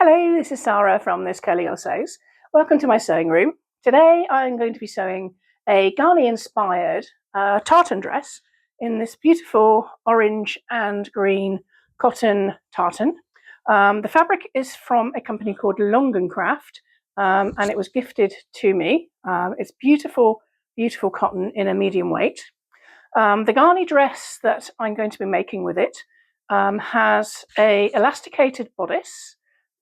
Hello, this is Sarah from This Curly Girl Sews. Welcome to my sewing room. Today I'm going to be sewing a Ganni inspired tartan dress in this beautiful orange and green cotton tartan. The fabric is from a company called Craft, and it was gifted to me. It's beautiful, beautiful cotton in a medium weight. The Ganni dress that I'm going to be making with it has a elasticated bodice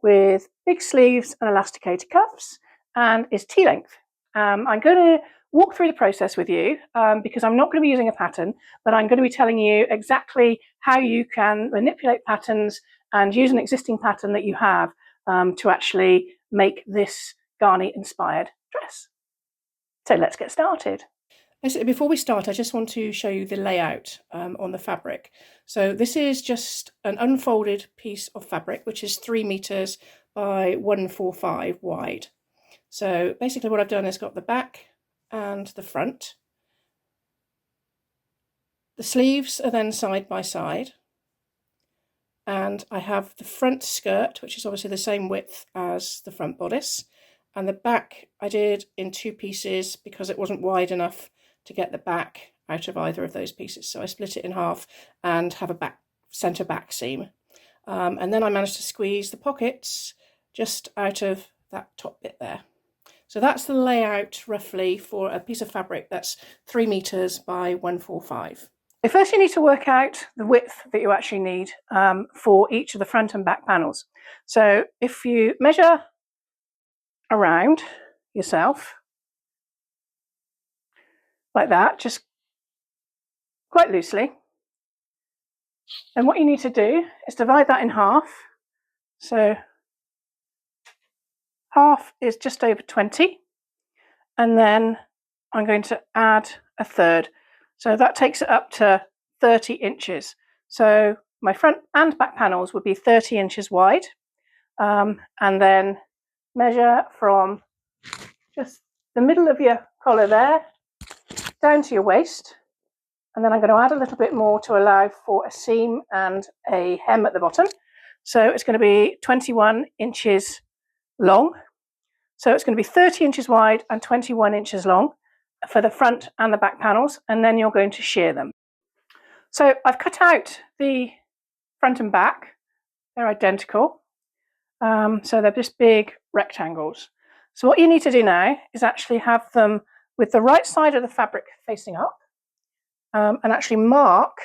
with big sleeves and elasticated cuffs, and is T-length. I'm going to walk through the process with you because I'm not going to be using a pattern, but I'm going to be telling you exactly how you can manipulate patterns and use an existing pattern that you have to actually make this Ganni inspired dress. So let's get started. Before we start, I just want to show you the layout on the fabric. So this is just an unfolded piece of fabric, which is 3 meters by 145 wide. So basically what I've done is got the back and the front. The sleeves are then side by side. And I have the front skirt, which is obviously the same width as the front bodice. And the back I did in 2 pieces because it wasn't wide enough to get the back out of either of those pieces. So I split it in half and have a centre back seam. And then I managed to squeeze the pockets just out of that top bit there. So that's the layout roughly for a piece of fabric that's 3 meters by 145. So first you need to work out the width that you actually need for each of the front and back panels. So if you measure around yourself, like that, just quite loosely. And what you need to do is divide that in half. So half is just over 20. And then I'm going to add a third. So that takes it up to 30 inches. So my front and back panels would be 30 inches wide. And then measure from just the middle of your collar there down to your waist, and then I'm going to add a little bit more to allow for a seam and a hem at the bottom. So it's going to be 21 inches long. So it's going to be 30 inches wide and 21 inches long for the front and the back panels, and then you're going to shear them. So I've cut out the front and back. They're identical. So they're just big rectangles. So what you need to do now is actually have them with the right side of the fabric facing up, and actually mark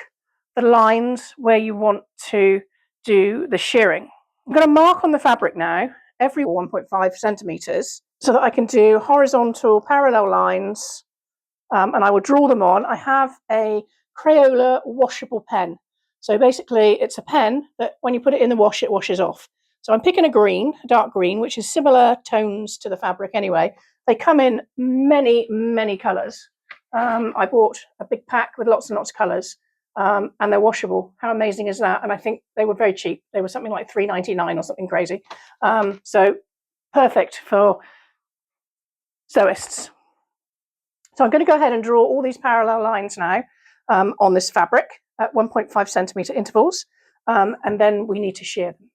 the lines where you want to do the shearing. I'm going to mark on the fabric now every 1.5 centimeters so that I can do horizontal parallel lines, and I will draw them on. I have a Crayola washable pen. So basically it's a pen that when you put it in the wash, it washes off. So I'm picking a green, a dark green, which is similar tones to the fabric anyway. They come in many, many colours. I bought a big pack with lots and lots of colours, and they're washable. How amazing is that? And I think they were very cheap. They were something like $3.99 or something crazy. So perfect for sewists. So I'm going to go ahead and draw all these parallel lines now on this fabric at 1.5 centimetre intervals, and then we need to shear them.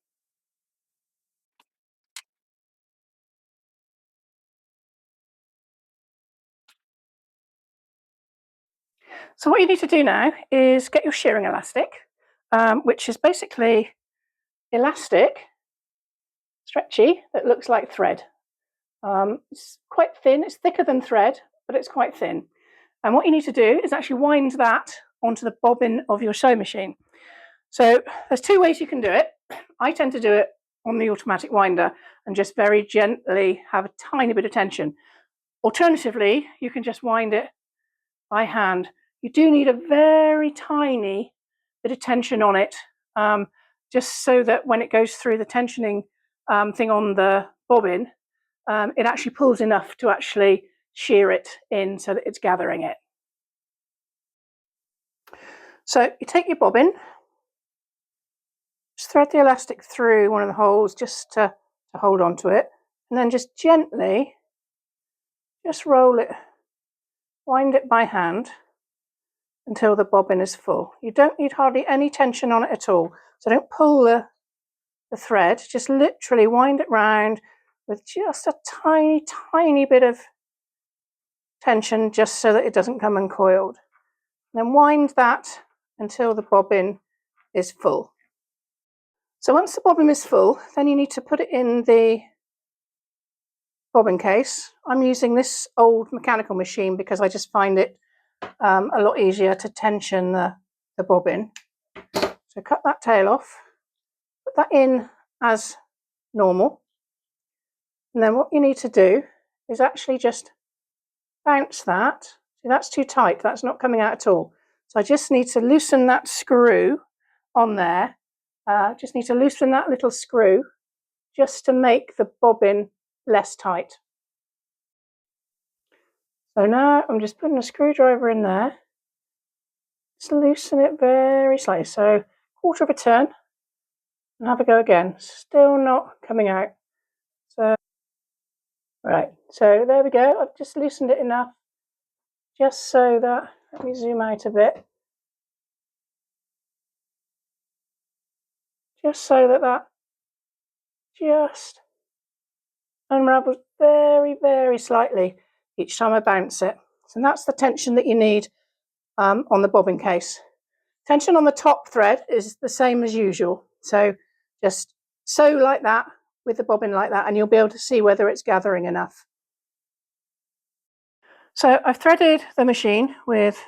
So what you need to do now is get your shearing elastic, which is basically elastic, stretchy, that looks like thread. It's quite thin, it's thicker than thread, but it's quite thin. And what you need to do is actually wind that onto the bobbin of your sewing machine. So there's 2 ways you can do it. I tend to do it on the automatic winder and just very gently have a tiny bit of tension. Alternatively, you can just wind it by hand. You do need a very tiny bit of tension on it, just so that when it goes through the tensioning thing on the bobbin, it actually pulls enough to actually shear it in so that it's gathering it. So you take your bobbin, just thread the elastic through one of the holes just to hold on to it, and then just gently just roll it, wind it by hand until the bobbin is full. You don't need hardly any tension on it at all, so don't pull the the thread, just literally wind it round with just a tiny, tiny bit of tension, just so that it doesn't come uncoiled. Then wind that until the bobbin is full. So once the bobbin is full, then you need to put it in the bobbin case. I'm using this old mechanical machine because I just find it a lot easier to tension the bobbin. So cut that tail off, put that in as normal, and then what you need to do is actually just bounce that. See, that's too tight, that's not coming out at all. So I just need to loosen that screw on there. Just need to loosen that little screw just to make the bobbin less tight. So now I'm just putting a screwdriver in there. Just loosen it very slightly. So quarter of a turn and have a go again. Still not coming out. So right, so there we go. I've just loosened it enough just so that, let me zoom out a bit. Just so that that just unravels very, very slightly each time I bounce it. So that's the tension that you need on the bobbin case. Tension on the top thread is the same as usual. So just sew like that with the bobbin like that, and you'll be able to see whether it's gathering enough. So I've threaded the machine with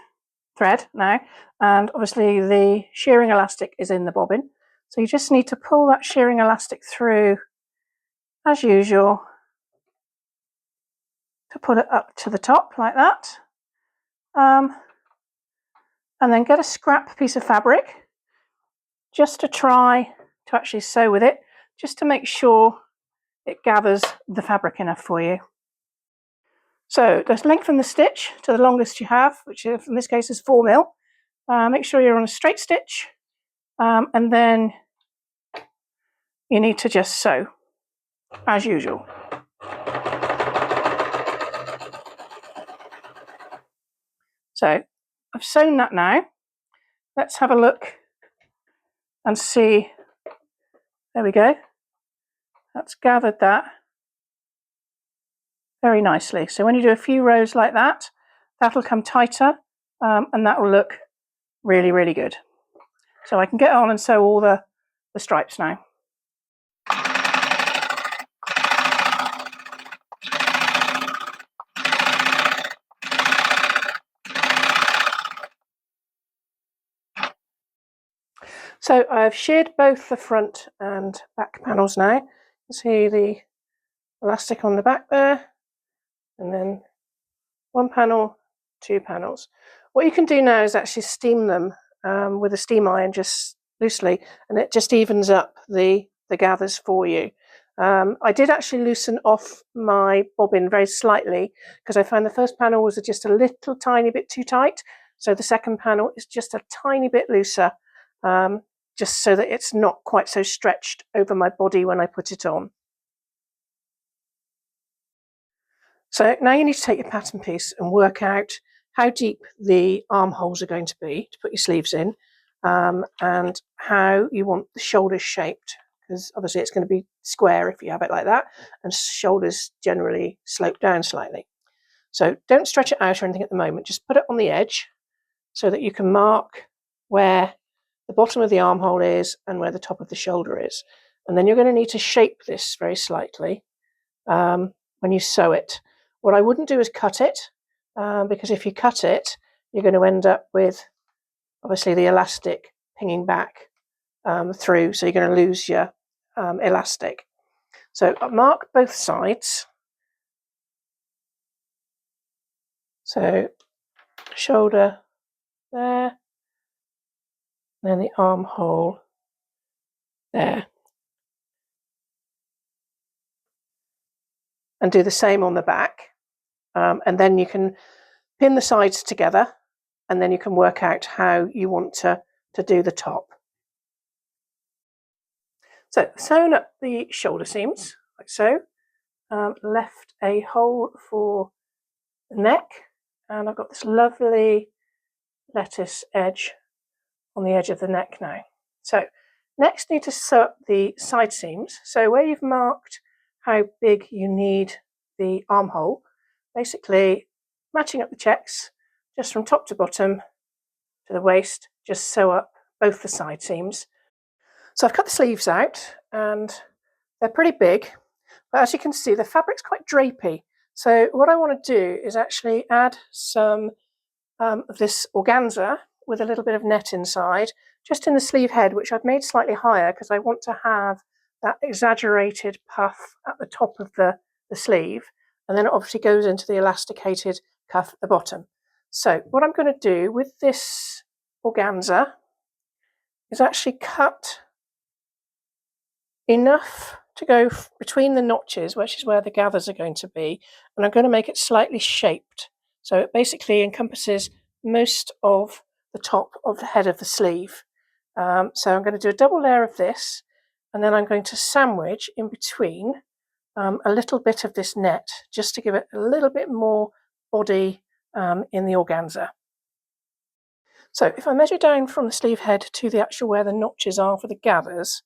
thread now, and obviously the shearing elastic is in the bobbin. So you just need to pull that shearing elastic through as usual to put it up to the top like that. And then get a scrap piece of fabric just to try to actually sew with it, just to make sure it gathers the fabric enough for you. So just lengthen the stitch to the longest you have, which in this case is 4mm. Make sure you're on a straight stitch, and then you need to just sew as usual. So I've sewn that now. Let's have a look and see. There we go. That's gathered that very nicely. So when you do a few rows like that, that'll come tighter, and that will look really, really good. So I can get on and sew all the stripes now. So I've sheared both the front and back panels now. You can see the elastic on the back there, and then one panel, two panels. What you can do now is actually steam them with a steam iron just loosely, and it just evens up the gathers for you. I did actually loosen off my bobbin very slightly because I found the first panel was just a little tiny bit too tight. So the second panel is just a tiny bit looser, just so that it's not quite so stretched over my body when I put it on. So now you need to take your pattern piece and work out how deep the armholes are going to be to put your sleeves in, and how you want the shoulders shaped, because obviously it's going to be square if you have it like that, and shoulders generally slope down slightly. So don't stretch it out or anything at the moment, just put it on the edge so that you can mark where the bottom of the armhole is and where the top of the shoulder is. And then you're going to need to shape this very slightly when you sew it. What I wouldn't do is cut it, because if you cut it, you're going to end up with obviously the elastic pinging back through, so you're going to lose your elastic. So mark both sides. So shoulder there, and then the armhole there. And do the same on the back. And then you can pin the sides together, and then you can work out how you want to do the top. So sewn up the shoulder seams like so, left a hole for the neck, and I've got this lovely lettuce edge on the edge of the neck now. So Next, you need to sew up the side seams. So where you've marked how big you need the armhole, basically matching up the checks just from top to bottom to the waist, just sew up both the side seams. So I've cut the sleeves out and they're pretty big, but as you can see, the fabric's quite drapey. So what I want to do is actually add some of this organza with a little bit of net inside, just in the sleeve head, which I've made slightly higher because I want to have that exaggerated puff at the top of the sleeve, and then it obviously goes into the elasticated cuff at the bottom. So what I'm going to do with this organza is actually cut enough to go between the notches, which is where the gathers are going to be, and I'm going to make it slightly shaped. So it basically encompasses most of the top of the head of the sleeve. So I'm going to do a double layer of this, and then I'm going to sandwich in between a little bit of this net, just to give it a little bit more body in the organza. So if I measure down from the sleeve head to the actual where the notches are for the gathers,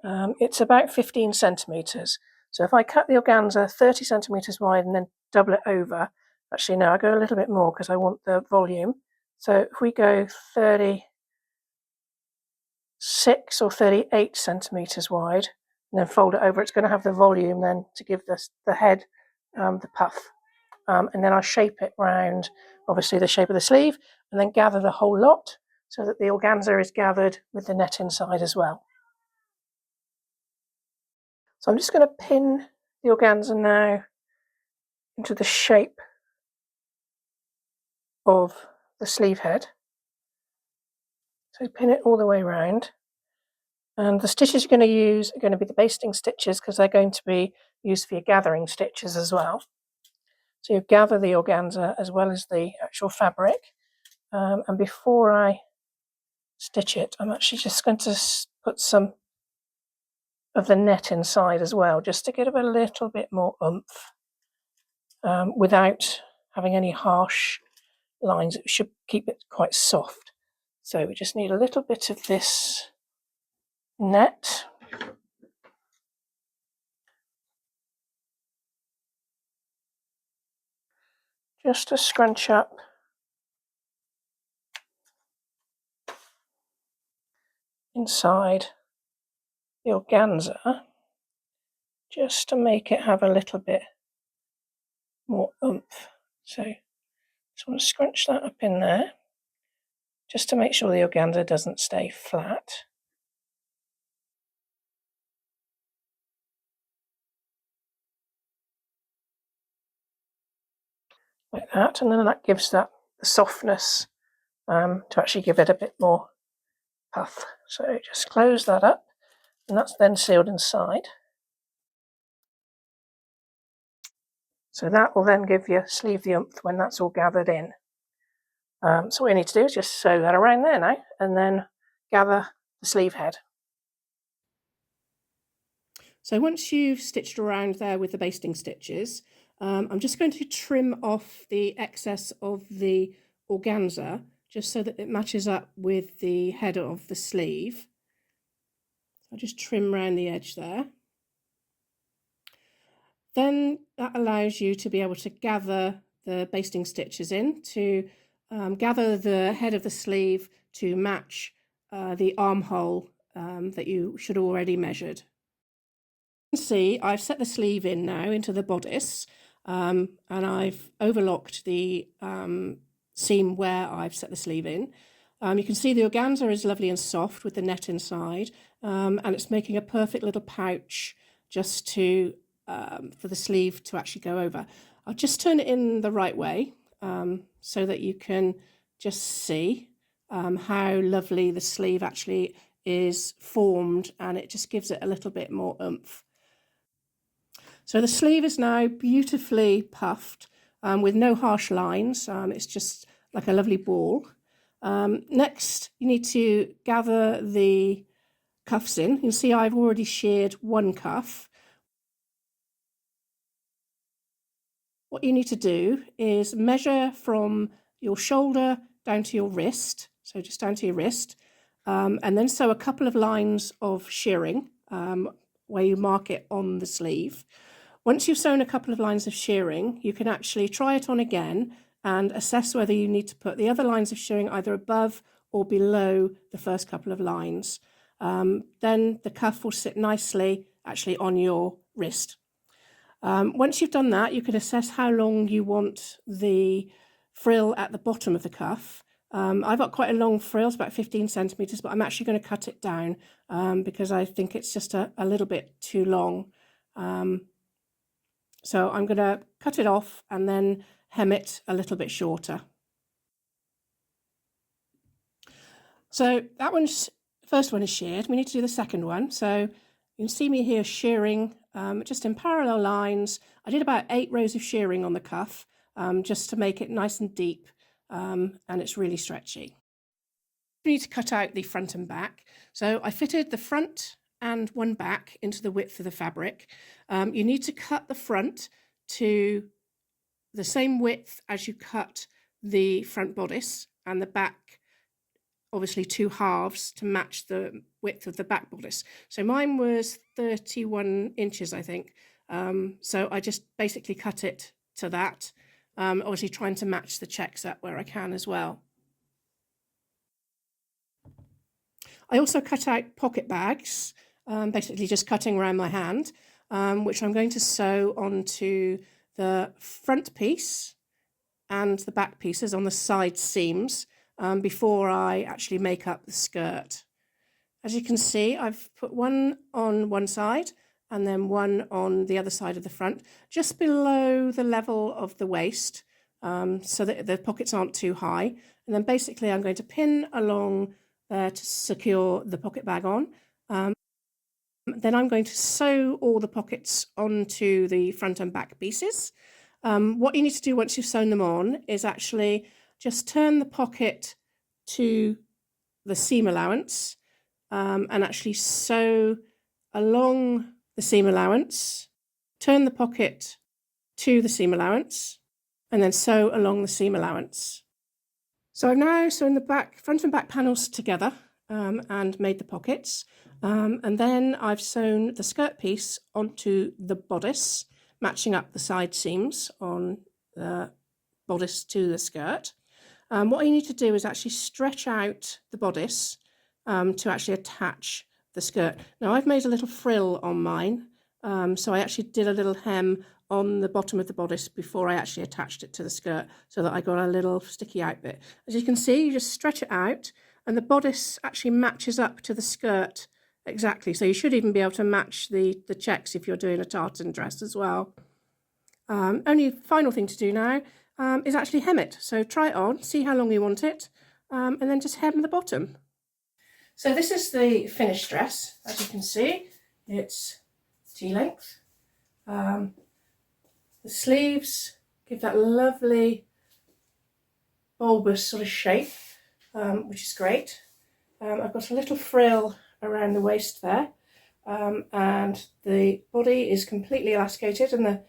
it's about 15 centimetres. So if I cut the organza 30 centimetres wide and then double it over, actually no, I go a little bit more because I want the volume. So if we go 36 or 38 centimetres wide and then fold it over, it's going to have the volume then to give this the head the puff. And then I shape it round, obviously the shape of the sleeve, and then gather the whole lot so that the organza is gathered with the net inside as well. So I'm just going to pin the organza now into the shape of the sleeve head. So pin it all the way around. And the stitches you're going to use are going to be the basting stitches because they're going to be used for your gathering stitches as well. So you gather the organza as well as the actual fabric. And before I stitch it, I'm actually just going to put some of the net inside as well, just to give it a little bit more oomph without having any harsh lines. It should keep it quite soft. So we just need a little bit of this net. Just to scrunch up inside the organza, just to make it have a little bit more oomph. So just want to scrunch that up in there, just to make sure the organza doesn't stay flat. Like that, and then that gives that the softness to actually give it a bit more puff. So just close that up, and that's then sealed inside. So that will then give your sleeve the oomph when that's all gathered in. So what you need to do is just sew that around there now, and then gather the sleeve head. So once you've stitched around there with the basting stitches, I'm just going to trim off the excess of the organza, just so that it matches up with the head of the sleeve. I'll just trim around the edge there. Then that allows you to be able to gather the basting stitches in, to gather the head of the sleeve to match the armhole that you should already measured. You can see I've set the sleeve in now into the bodice, and I've overlocked the seam where I've set the sleeve in. You can see the organza is lovely and soft with the net inside, and it's making a perfect little pouch just to for the sleeve to actually go over. I'll just turn it in the right way so that you can just see how lovely the sleeve actually is formed, and it just gives it a little bit more oomph. So the sleeve is now beautifully puffed with no harsh lines. It's just like a lovely ball. Next, you need to gather the cuffs in. You can see I've already sheared one cuff. What you need to do is measure from your shoulder down to your wrist, so just down to your wrist, and then sew a couple of lines of shirring where you mark it on the sleeve. Once you've sewn a couple of lines of shirring, you can actually try it on again and assess whether you need to put the other lines of shirring either above or below the first couple of lines. Then the cuff will sit nicely actually on your wrist. Once you've done that, you can assess how long you want the frill at the bottom of the cuff. I've got quite a long frill, it's about 15 centimetres, but I'm actually going to cut it down because I think it's just a little bit too long. So I'm going to cut it off and then hem it a little bit shorter. So that first one is sheared. We need to do the second one. So you can see me here shearing just in parallel lines. I did about 8 rows of shearing on the cuff just to make it nice and deep, and it's really stretchy. We need to cut out the front and back. So I fitted the front and one back into the width of the fabric. You need to cut the front to the same width as you cut the front bodice, and the back obviously 2 halves to match the width of the back bodice. So mine was 31 inches, I think. So I just basically cut it to that, obviously trying to match the checks up where I can as well. I also cut out pocket bags, basically just cutting around my hand, which I'm going to sew onto the front piece and the back pieces on the side seams before I actually make up the skirt. As you can see, I've put one on one side and then one on the other side of the front, just below the level of the waist, so that the pockets aren't too high. And then basically I'm going to pin along there to secure the pocket bag on. Then I'm going to sew all the pockets onto the front and back pieces. What you need to do once you've sewn them on is actually just turn the pocket to the seam allowance and actually sew along the seam allowance, turn the pocket to the seam allowance, and then sew along the seam allowance. So I've now sewn the front and back panels together and made the pockets. And then I've sewn the skirt piece onto the bodice, matching up the side seams on the bodice to the skirt. What you need to do is actually stretch out the bodice to actually attach the skirt. Now I've made a little frill on mine, so I actually did a little hem on the bottom of the bodice before I actually attached it to the skirt, so that I got a little sticky out bit. As you can see, you just stretch it out and the bodice actually matches up to the skirt exactly. So you should even be able to match the checks if you're doing a tartan dress as well. Only final thing to do now is actually hem it. So try it on, see how long you want it, and then just hem the bottom. So this is the finished dress. As you can see, it's T-length. The sleeves give that lovely bulbous sort of shape, which is great. I've got a little frill around the waist there, and the body is completely elasticated and the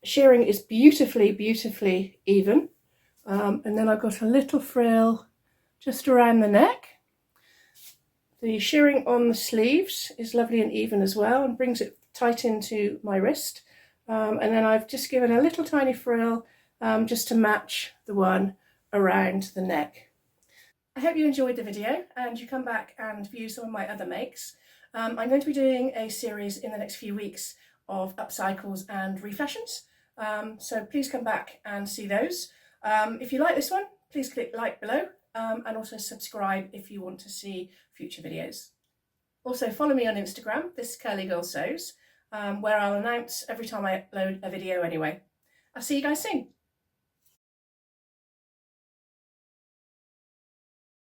shirring is beautifully even. And then I've got a little frill just around the neck. The shirring on the sleeves is lovely and even as well and brings it tight into my wrist. And then I've just given a little tiny frill just to match the one around the neck. I hope you enjoyed the video and you come back and view some of my other makes. I'm going to be doing a series in the next few weeks of upcycles and refashions. So please come back and see those. If you like this one, please click like below and also subscribe if you want to see future videos. Also follow me on Instagram, This Curly Girl Sews, where I'll announce every time I upload a video anyway. I'll see you guys soon.